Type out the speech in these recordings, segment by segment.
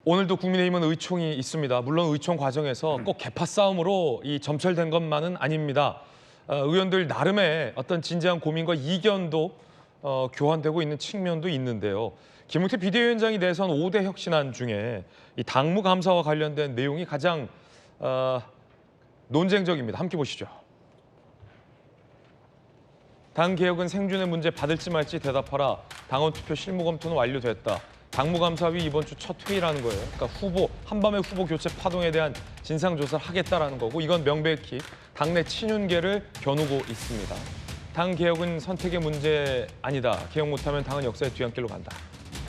오늘도 국민의힘은 의총이 있습니다. 물론 의총 과정에서 꼭 개파 싸움으로 이 점철된 것만은 아닙니다. 의원들 나름의 어떤 진지한 고민과 이견도 교환되고 있는 측면도 있는데요. 김용태 비대위원장이 내선 5대 혁신안 중에 이 당무 감사와 관련된 내용이 가장 논쟁적입니다. 함께 보시죠. 당 개혁은 생존의 문제 받을지 말지 대답하라. 당원 투표 실무 검토는 완료됐다. 당무감사위 이번 주 첫 회의라는 거예요. 그러니까 한밤의 후보 교체 파동에 대한 진상조사를 하겠다라는 거고, 이건 명백히 당내 친윤계를 겨누고 있습니다. 당 개혁은 선택의 문제 아니다. 개혁 못하면 당은 역사의 뒤안길로 간다.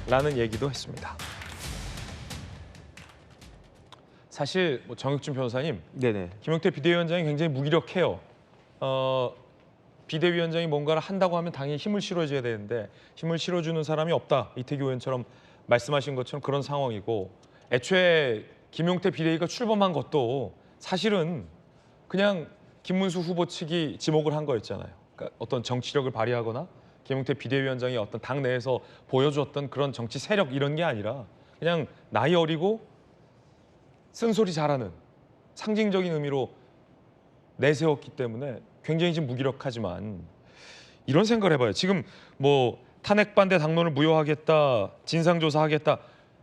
라는 얘기도 했습니다. 사실 정혁준 변호사님, 네네. 김용태 비대위원장이 굉장히 무기력해요. 비대위원장이 뭔가를 한다고 하면 당이 힘을 실어줘야 되는데 힘을 실어주는 사람이 없다. 이태규 의원처럼 말씀하신 것처럼 그런 상황이고, 애초에 김용태 비대위가 출범한 것도 사실은 그냥 김문수 후보 측이 지목을 한 거였잖아요. 그러니까 어떤 정치력을 발휘하거나 김용태 비대위원장이 어떤 당 내에서 보여줬던 그런 정치 세력 이런 게 아니라 그냥 나이 어리고 쓴소리 잘하는 상징적인 의미로 내세웠기 때문에 굉장히 지금 무기력하지만, 이런 생각을 해봐요. 지금 탄핵 반대 당론을 무효하겠다, 진상조사하겠다,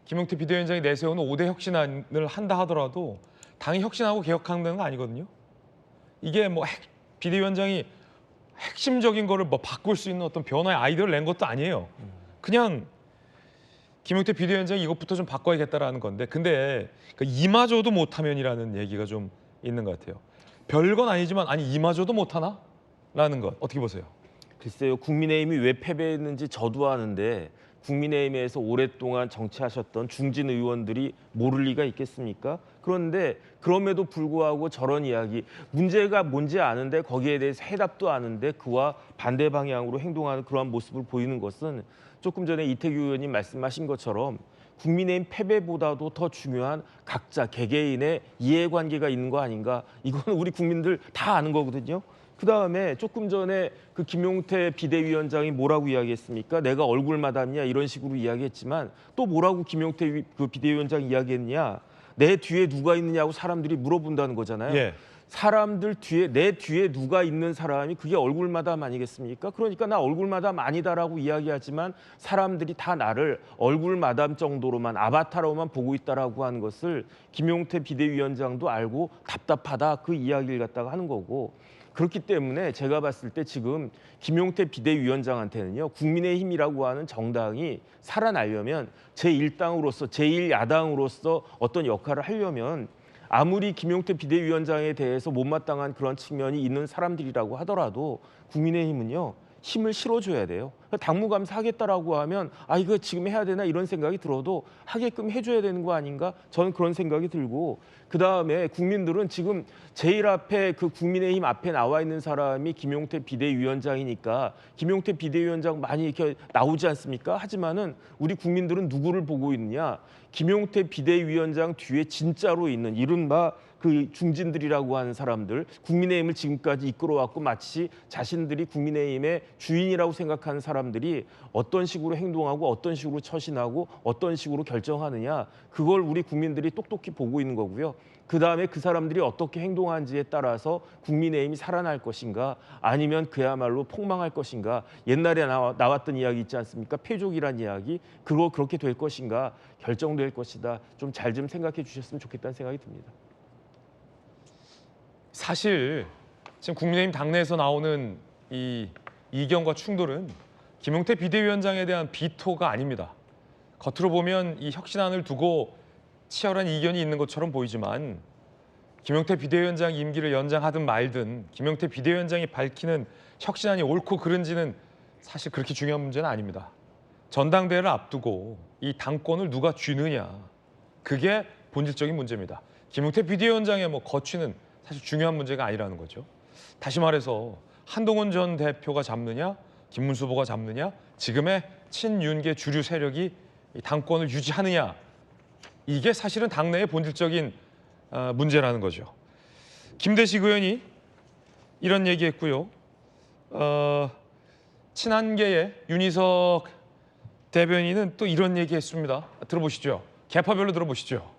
김용태 비대위원장이 내세우는 5대 혁신안을 한다 하더라도 당이 혁신하고 개혁하는 건 아니거든요. 이게 비대위원장이 핵심적인 거를 바꿀 수 있는 어떤 변화의 아이디어를 낸 것도 아니에요. 그냥 김용태 비대위원장이 이것부터 좀 바꿔야겠다라는 건데, 근데 이마저도 못하면이라는 얘기가 좀 있는 것 같아요. 별건 아니지만 아니 이마저도 못하나? 라는 것 어떻게 보세요? 글쎄요, 국민의힘이 왜 패배했는지 저도 아는데 국민의힘에서 오랫동안 정치하셨던 중진 의원들이 모를 리가 있겠습니까? 그런데 그럼에도 불구하고 저런 이야기, 문제가 뭔지 아는데 거기에 대해서 해답도 아는데 그와 반대 방향으로 행동하는 그러한 모습을 보이는 것은 조금 전에 이태규 의원님 말씀하신 것처럼 국민의힘 패배보다도 더 중요한 각자 개개인의 이해관계가 있는 거 아닌가? 이거는 우리 국민들 다 아는 거거든요. 그다음에 조금 전에 그 김용태 비대위원장이 뭐라고 이야기했습니까? 내가 얼굴 마담이냐 이런 식으로 이야기했지만 또 뭐라고 김용태 그 비대위원장이 이야기했냐? 내 뒤에 누가 있느냐고 사람들이 물어본다는 거잖아요. 예. 사람들 뒤에, 내 뒤에 누가 있는 사람이 그게 얼굴 마담 아니겠습니까? 그러니까 나 얼굴 마담 아니다라고 이야기하지만 사람들이 다 나를 얼굴 마담 정도로만, 아바타로만 보고 있다라고 하는 것을 김용태 비대위원장도 알고 답답하다, 그 이야기를 갖다가 하는 거고, 그렇기 때문에 제가 봤을 때 지금 김용태 비대위원장한테는요, 국민의힘이라고 하는 정당이 살아나려면 제1당으로서, 제1야당으로서 어떤 역할을 하려면 아무리 김용태 비대위원장에 대해서 못마땅한 그런 측면이 있는 사람들이라고 하더라도 국민의힘은요, 힘을 실어줘야 돼요. 당무감사 하겠다라고 하면 이거 지금 해야 되나 이런 생각이 들어도 하게끔 해줘야 되는 거 아닌가? 저는 그런 생각이 들고, 그다음에 국민들은 지금 제일 앞에 그 국민의힘 앞에 나와 있는 사람이 김용태 비대위원장이니까 김용태 비대위원장 많이 이렇게 나오지 않습니까? 하지만은 우리 국민들은 누구를 보고 있느냐? 김용태 비대위원장 뒤에 진짜로 있는 이른바 그 중진들이라고 하는 사람들, 국민의힘을 지금까지 이끌어왔고 마치 자신들이 국민의힘의 주인이라고 생각하는 사람들이 어떤 식으로 행동하고 어떤 식으로 처신하고 어떤 식으로 결정하느냐, 그걸 우리 국민들이 똑똑히 보고 있는 거고요. 그다음에 그 사람들이 어떻게 행동하는지에 따라서 국민의힘이 살아날 것인가 아니면 그야말로 폭망할 것인가, 옛날에 나왔던 이야기 있지 않습니까? 패족이란 이야기, 그거 그렇게 될 것인가 결정될 것이다. 좀 잘 좀 생각해 주셨으면 좋겠다는 생각이 듭니다. 사실 지금 국민의힘 당내에서 나오는 이 이견과 충돌은 김용태 비대위원장에 대한 비토가 아닙니다. 겉으로 보면 이 혁신안을 두고 치열한 이견이 있는 것처럼 보이지만, 김용태 비대위원장 임기를 연장하든 말든 김용태 비대위원장이 밝히는 혁신안이 옳고 그른지는 사실 그렇게 중요한 문제는 아닙니다. 전당대회를 앞두고 이 당권을 누가 쥐느냐, 그게 본질적인 문제입니다. 김용태 비대위원장의 거취는 사실 중요한 문제가 아니라는 거죠. 다시 말해서 한동훈 전 대표가 잡느냐, 김문수 후보가 잡느냐, 지금의 친윤계 주류 세력이 당권을 유지하느냐, 이게 사실은 당내의 본질적인 문제라는 거죠. 김대식 의원이 이런 얘기했고요. 친한계의 윤희석 대변인은 또 이런 얘기했습니다. 들어보시죠. 계파별로 들어보시죠.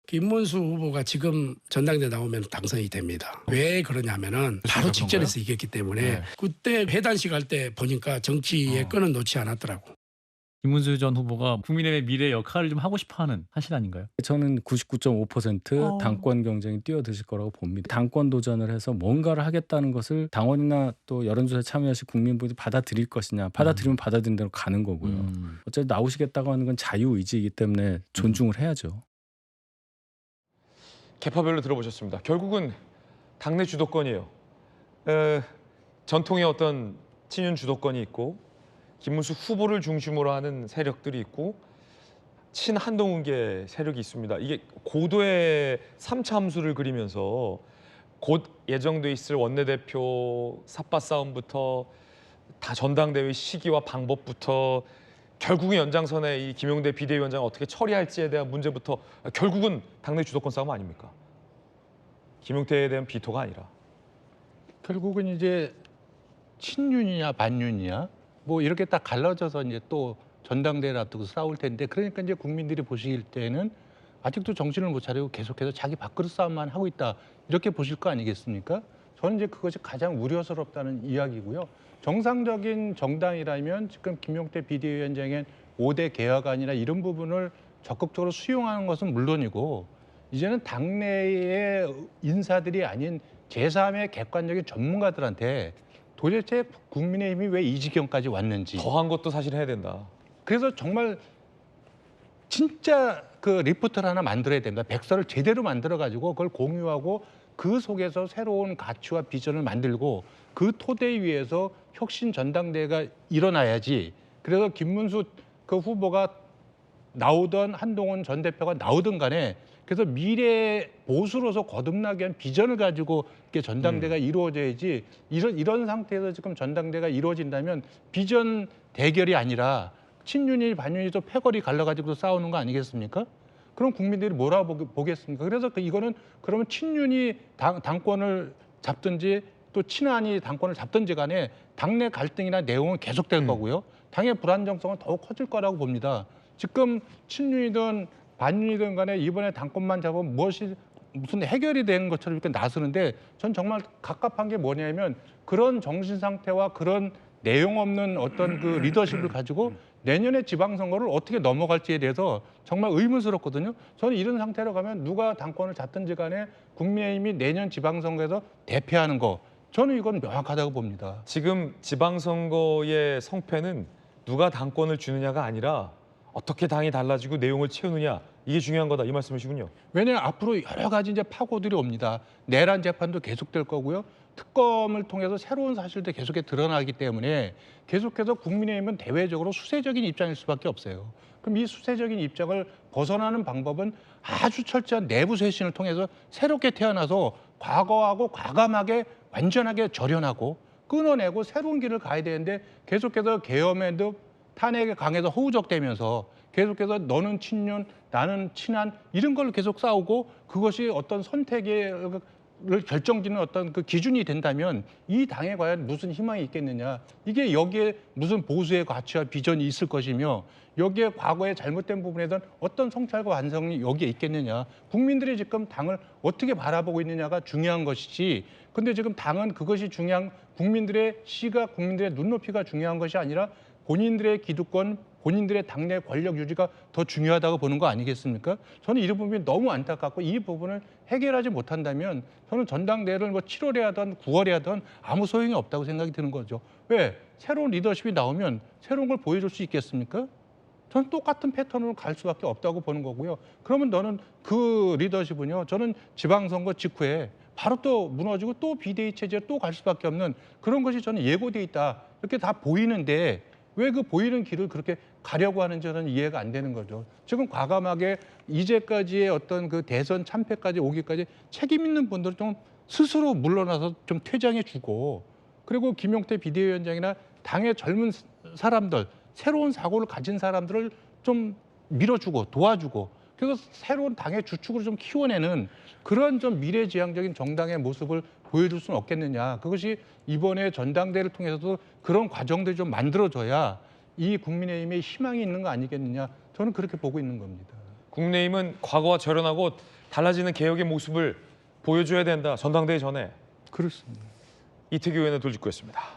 김문수 후보가 지금 전당대 나오면 당선이 됩니다. 왜 그러냐면은 바로 직전에서 이겼기 때문에 네. 그때 회단식 할 때 보니까 정치의 끈은 놓지 않았더라고. 김문수 전 후보가 국민의 미래 역할을 좀 하고 싶어하는 사실 아닌가요? 저는 99.5% 당권 경쟁이 뛰어드실 거라고 봅니다. 당권 도전을 해서 뭔가를 하겠다는 것을 당원이나 또 여론조사에 참여하신 국민분들이 받아들일 것이냐. 받아들이면 받아들인 대로 가는 거고요. 어차피 나오시겠다고 하는 건 자유의지이기 때문에 존중을 해야죠. 계파별로 들어보셨습니다. 결국은 당내 주도권이에요. 전통의 어떤 친윤 주도권이 있고 김문수 후보를 중심으로 하는 세력들이 있고 친한동훈계 세력이 있습니다. 이게 고도의 3차 함수를 그리면서 곧 예정돼 있을 원내대표 삿바 싸움부터 다 전당대회 시기와 방법부터 결국은 연장선에 이 김용대 비대위원장을 어떻게 처리할지에 대한 문제부터 결국은 당내 주도권 싸움 아닙니까? 김용태에 대한 비토가 아니라. 결국은 이제 친윤이냐 반윤이냐 뭐 이렇게 딱 갈라져서 이제 또 전당대회를 앞두고 싸울 텐데, 그러니까 이제 국민들이 보실 때는 아직도 정신을 못 차리고 계속해서 자기 밥그릇 싸움만 하고 있다, 이렇게 보실 거 아니겠습니까? 저는 이제 그것이 가장 우려스럽다는 이야기고요. 정상적인 정당이라면 지금 김용태 비대위원장의 5대 개혁안이나 이런 부분을 적극적으로 수용하는 것은 물론이고, 이제는 당내의 인사들이 아닌 제3의 객관적인 전문가들한테 도대체 국민의힘이 왜 이 지경까지 왔는지, 더한 것도 사실 해야 된다. 그래서 정말 진짜 그 리포트를 하나 만들어야 됩니다. 백서를 제대로 만들어 가지고 그걸 공유하고 그 속에서 새로운 가치와 비전을 만들고 그 토대 위에서 혁신 전당대회가 일어나야지. 그래서 김문수 그 후보가 나오던 한동훈 전 대표가 나오든 간에 그래서 미래 보수로서 거듭나게 한 비전을 가지고 이렇게 전당대회가 이루어져야지, 이런 상태에서 지금 전당대회가 이루어진다면 비전 대결이 아니라 친윤이 반윤이 또 패거리 갈라가지고 싸우는 거 아니겠습니까? 그럼 국민들이 뭐라고 보겠습니까? 그래서 이거는 그러면 친윤이 당권을 잡든지 또 친한이 당권을 잡든지 간에 당내 갈등이나 내용은 계속될 거고요. 당의 불안정성은 더욱 커질 거라고 봅니다. 지금 친윤이든 반윤이든 간에 이번에 당권만 잡으면 무슨 해결이 되는 것처럼 이렇게 나서는데, 전 정말 갑갑한 게 뭐냐면 그런 정신 상태와 그런 내용 없는 어떤 그 리더십을 가지고 내년에 지방선거를 어떻게 넘어갈지에 대해서 정말 의문스럽거든요. 저는 이런 상태로 가면 누가 당권을 잡든지 간에 국민의힘이 내년 지방선거에서 대패하는 거, 저는 이건 명확하다고 봅니다. 지금 지방선거의 성패는 누가 당권을 주느냐가 아니라 어떻게 당이 달라지고 내용을 채우느냐, 이게 중요한 거다, 이 말씀이시군요. 왜냐하면 앞으로 여러 가지 이제 파고들이 옵니다. 내란 재판도 계속될 거고요. 특검을 통해서 새로운 사실도 계속해 드러나기 때문에 계속해서 국민의힘은 대외적으로 수세적인 입장일 수밖에 없어요. 그럼 이 수세적인 입장을 벗어나는 방법은 아주 철저한 내부 쇄신을 통해서 새롭게 태어나서 과거하고 과감하게 완전하게 절연하고 끊어내고 새로운 길을 가야 되는데, 계속해서 계엄에도 탄핵에 강해서 허우적대면서 계속해서 너는 친윤, 나는 친한, 이런 걸 계속 싸우고 그것이 어떤 선택을 결정짓는 어떤 그 기준이 된다면 이 당에 과연 무슨 희망이 있겠느냐. 이게 여기에 무슨 보수의 가치와 비전이 있을 것이며 여기에 과거의 잘못된 부분에 대한 어떤 성찰과 완성이 여기에 있겠느냐. 국민들이 지금 당을 어떻게 바라보고 있느냐가 중요한 것이지, 근데 지금 당은 그것이 중요한, 국민들의 시각, 국민들의 눈높이가 중요한 것이 아니라 본인들의 기득권, 본인들의 당내 권력 유지가 더 중요하다고 보는 거 아니겠습니까? 저는 이 부분이 너무 안타깝고, 이 부분을 해결하지 못한다면 저는 전당대회를 뭐 7월에 하든 9월에 하든 아무 소용이 없다고 생각이 드는 거죠. 왜? 새로운 리더십이 나오면 새로운 걸 보여줄 수 있겠습니까? 저는 똑같은 패턴으로 갈 수밖에 없다고 보는 거고요. 그러면 너는 그 리더십은요, 저는 지방선거 직후에 바로 또 무너지고 또 비대위 체제로 또 갈 수밖에 없는 그런 것이 저는 예고돼 있다, 이렇게 다 보이는데 왜 그 보이는 길을 그렇게 가려고 하는지 저는 이해가 안 되는 거죠. 지금 과감하게 이제까지의 어떤 그 대선 참패까지 오기까지 책임 있는 분들은 좀 스스로 물러나서 좀 퇴장해 주고, 그리고 김용태 비대위원장이나 당의 젊은 사람들, 새로운 사고를 가진 사람들을 좀 밀어주고 도와주고, 그래서 새로운 당의 주축으로 좀 키워내는 그런 좀 미래지향적인 정당의 모습을 보여줄 수는 없겠느냐. 그것이 이번에 전당대회를 통해서도 그런 과정들이 좀 만들어져야 이 국민의힘에 희망이 있는 거 아니겠느냐. 저는 그렇게 보고 있는 겁니다. 국민의힘은 과거와 절연하고 달라지는 개혁의 모습을 보여줘야 된다. 전당대회 전에 그렇습니다. 이태규 의원의 돌직구였습니다.